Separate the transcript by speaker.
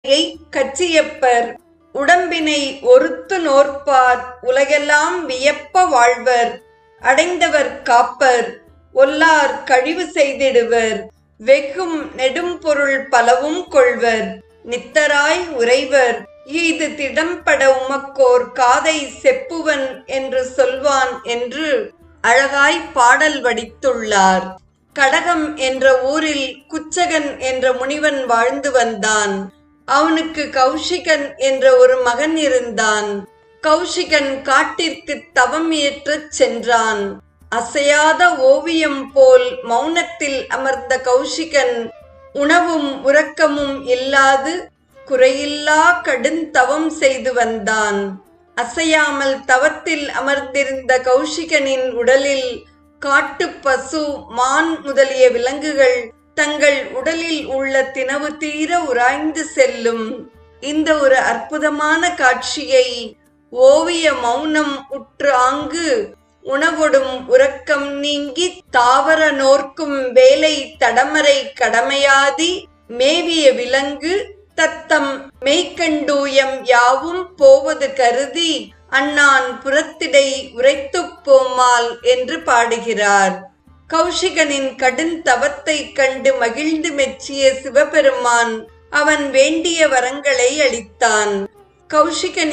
Speaker 1: கச்சியப்பர் உடம்பினை ஒருத்து நோற்பார் உலகெல்லாம் வியப்ப வாழ்வர் அடைந்தவர் காப்பர் ஒல்லார் கழிவு செய்திடுவர் வெகும் நெடும் பொருள் பலவும் கொள்வர் நித்தராய் உறைவர் ஈது திடம்பட உமக்கோர் காதை செப்புவன் என்று சொல்வான் என்று அழகாய் பாடல் வடித்துள்ளார். கடகம் என்ற ஊரில் குச்சகன் என்ற முனிவன் வாழ்ந்து வந்தான். அவனுக்கு கௌஷிகன் என்ற ஒரு மகன் இருந்தான். கௌஷிகன் காட்டிற்கு தவம் இயற்றச் சென்றான். அசையாத ஓவியம் போல் மௌனத்தில் அமர்ந்த கௌஷிகன் உணவும் உறக்கமும் இல்லாது குறையில்லா கடுந்தவம் செய்து வந்தான். அசையாமல் தவத்தில் அமர்ந்திருந்த கௌஷிகனின் உடலில் காட்டு பசு, மான் முதலிய விலங்குகள் தங்கள் உடலில் உள்ள தினவு தீர உராய்ந்து செல்லும். இந்த ஒரு அற்புதமான காட்சியை ஓவிய மௌனம் உற்று ஆங்கு உணவொடும் உறக்கம் நீங்கி தாவர நோர்க்கும் வேலை தடமரை கடமையாதி மேவிய விலங்கு தத்தம் மெய்கண்டூயம் யாவும் போவது கருதி அண்ணான் புறத்திடை உரைத்துப் போமால் என்று பாடுகிறார். கௌஷிகனின் கடுந்தவத்தை கண்டு மகிழ்ந்து மெச்சிய சிவபெருமான் அவன் வேண்டிய வரங்களை அளித்தான். கௌஷிகன்